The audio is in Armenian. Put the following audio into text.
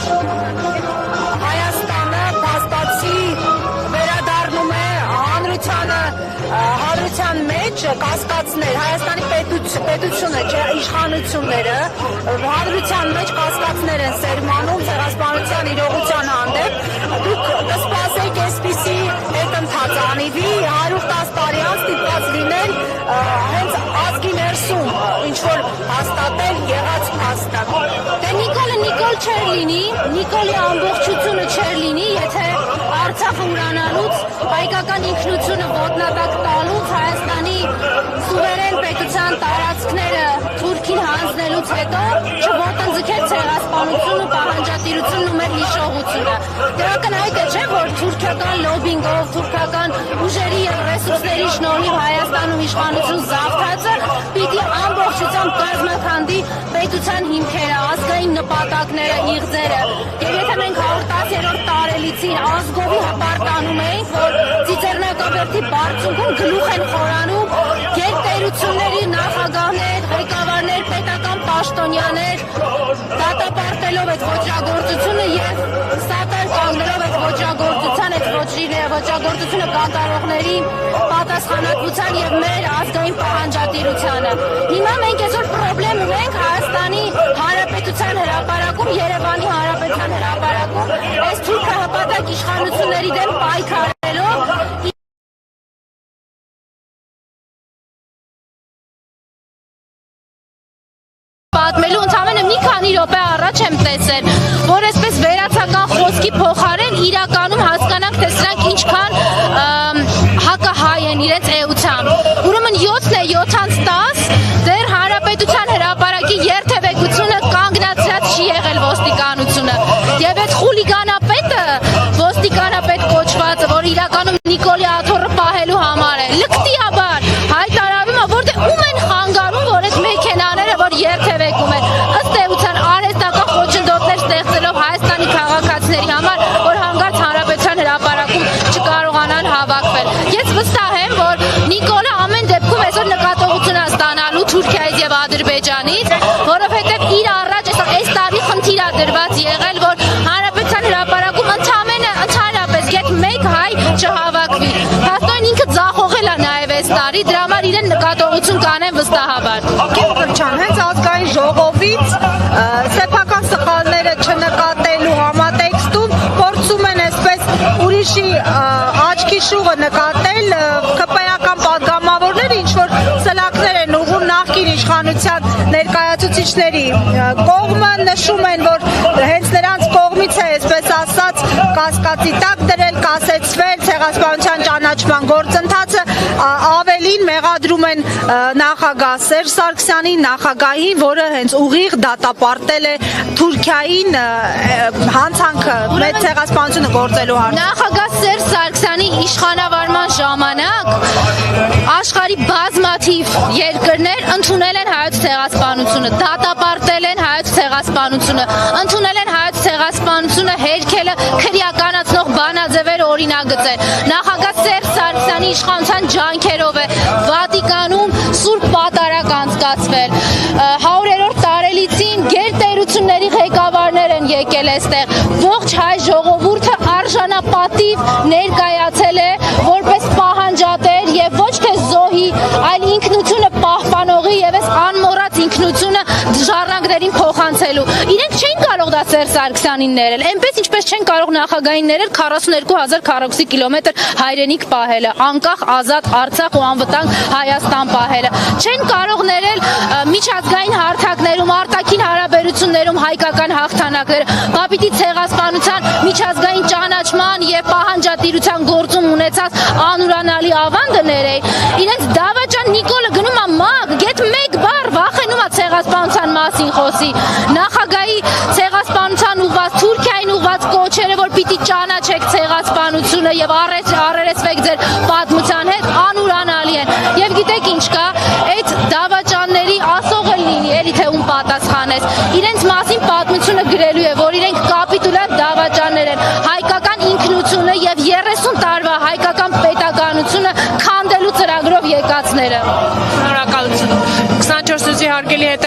որ Հայաստանը փաստացի վերադառնում է հանրության մեջ կասկածներ, Հայաստանի պետությունը, իշխանությունները հանրության մեջ կասկածներ են սերմանում ցեղասպանության իրողության հանդեպ։ Դուք կսպասեք այսպիսի հետընթաց անիվի 110 տարի անց ստիպված լինել հենց ազգի ներսում ինչ-որ հաստատել եղած փաստը։ Դե Նիկոլ չէր լինի, Նիկոլի ամբողջությունը չէր լինի, եթե Արցախը ուրանալուց, հայկական ինքնությունը ոտնատակ տալուց, Հայաստանի սուվերեն պետության տարածքները Թուրքին հանձնելուց հետո չոտնձգեր ցեղասպանությունը, պահանջատիրությունն ու մեր հիշողությունը։ Դրական այդ է, չէ՞, որ թուրքական լոբինգով, թուրքական ուժերի եւ ռեսուրսների շնորհիվ Հայաստանում իշխանություն զավթածը պիտի ամբողջությամբ կազմաքանդի պետության հիմքերը, ազգային նպատակները, իղձերը։ Եվ եթե մենք 110-րդ տարելիցին ազգովի հպարտանում էինք, որ Ծիծեռնակաբերդի բարձունքում գլուխ են խորանում գերտերությունների նախագահներ, ղեկավարներ, պետական պաշտոնյաներ, դատապարտելով այդ ոճրագործությունը եւ սատար կանգնելով այդ ոճրագործության, այդ ոճրագործությունը կատարողների պատասխանատվության եւ մեր ազգային պահանջատիրությանը։ Հիմա մենք այսօր խնդրեմ ունենք Հայաստանի Հանրապետության հրապարակում, Երևանի Հանրապետության հրապարակում այս թուրքահպատակ իշխանությունների դեմ պայքարելով պատմելու ընդամենը մի քանի րոպե առաջ եմ տեսել, որ այսպես վերացական խոսքի փոխարեն իրականում հասկանանք, թե սրանք ինչքան հակահայ են իրենց էությամբ։ Ուրեմն 7-ն է 7-10, դեռ Հանրապետության հրապարակի երթևեկությունը կանգնացրած չի եղել ոստիկանությունը։ Եվ այդ խուլիգանապետը, ոստիկանապետ կոչվածը, որ իրականում Նիկոլի աթոռը պահելու համար է, լկտիաբար հայտարարում է, որ դե ում են խանգարում, որ այդ մեքենաները, որ երթևեկում են, ըստ էության արհեստական խոչընդոտներ ստեղծելով Հայաստանի քաղաքացիների համար, որ հանկարծ Հանրապետության հրապարակում չկարողանան հավաքվել։ Ես վստահ եմ, որ Նիկոլը ամեն դեպքում այսօր նկատողություն է ստանալու Թուրքիայից եւ Ադրբեջանից, որովհետեւ իր առաջ այս տարի խնդիր է դրված եղել, որ Հանրապետության հրապարակում ընդհանրապես գետ մեկ հայ չհավաքվի։ Հաստորեն ինքը ձախողել է նաեւ այս տարի, դրա համար իրեն նկատողություն կանեն վստահաբար։ Կիրճան, հենց ազգային ժողովից սեփական սխալները չնկատելու համատեքստում փորձում են այսպես ուրիշի աչքի շուղը նկատել ԿՊ-ական պատգամավորները, ինչ որ սլաքներ են ուղղում նախկին իշխանության ներկայացուցիչների կողմը, նշում են, որ հենց նրանց կողմից է, այսպես ասած, կասկածի տակ դրել, կասեցվել ցեղասպանության ճանաչման գործընթացը, ավելին մեղադրում են նախագահ Սերժ Սարգսյանին, նախագահին, որը հենց ուղիղ դատապարտել է Թուրքիային հանցանքը մեծ ցեղասպանությունը գործելու համար։ Նախագահ Սերժ Սարգսյանի իշխանավարման ժամանակ աշխարհի բազմաթիվ երկրներ ընդունել են հայոց ցեղասպանությունը, դատապարտել են հայոց ցեղասպանությունը, ընդունել են հայոց ցեղասպանությունը հերքելը քրեականացնող բանաձևեր օրինագծել։ Նախագահ Սերժ Սարգսյանի իշխանության ջանքերով է Վատիկանում սուրբ պատարակ անցկացվել։ 100-րդ տարելիցին գերտերությունների ղեկավարներ են եկել այստեղ։ Ողջ հայ ժողովուրդը արժանապատիվ ներկայացել է որպես պահանջատեր եւ ոչ թե զոհի, այլ ինքնությունը պահպանողի եւ այս անմոռաց ինքնությունը ժառանգներին փոխանցելու։ Իրենք չեն կարող դա Սերժ Սարգսյանին ներել, այնպես ինչպես չեն կարող նախագահին ներել 42000 քառակուսի կիլոմետր հայրենիք պահելը, անկախ ազատ Արցախ ու անվտանգ Հայաստան պահելը։ Չեն կարող ներել միջազգային հարթակներում, արտաքին հարաբերություններում հայկական հաղթանակները, բապիտի ցեղասպանության միջազգային ճանաչման եւ պահանջատիրության գործում ունեցած անուրանալի ավանդը ներել։ Իրենց դավաճան Նիկոլը գնում է մագ, գետ մեկ բառ վախենում է ցեղասպանության մասին խոսի։ Նախագահի ցեղասպանության ուղված Թուրքիային ուղված կոչերը, որ պիտի ճանաչեք ցեղասպանությունը եւ առերեսվեք ձեր պատմության հետ, անուրանալի են։ Եվ գիտեք ինչ կա, այդ դավաճանների ասող էլ լինի, էլի թե ում պատասխանես։ Իրենց մասին պատմությունը գրելու է, որ իրենք կապիտուլանտ դավաճաններ են, հայկական ինքնությունը եւ 30 տարվա հայկական պետականությունը քանդելու ծրագրով եկածները։ Շնորհակալություն։ 24-ի հարգելի հետ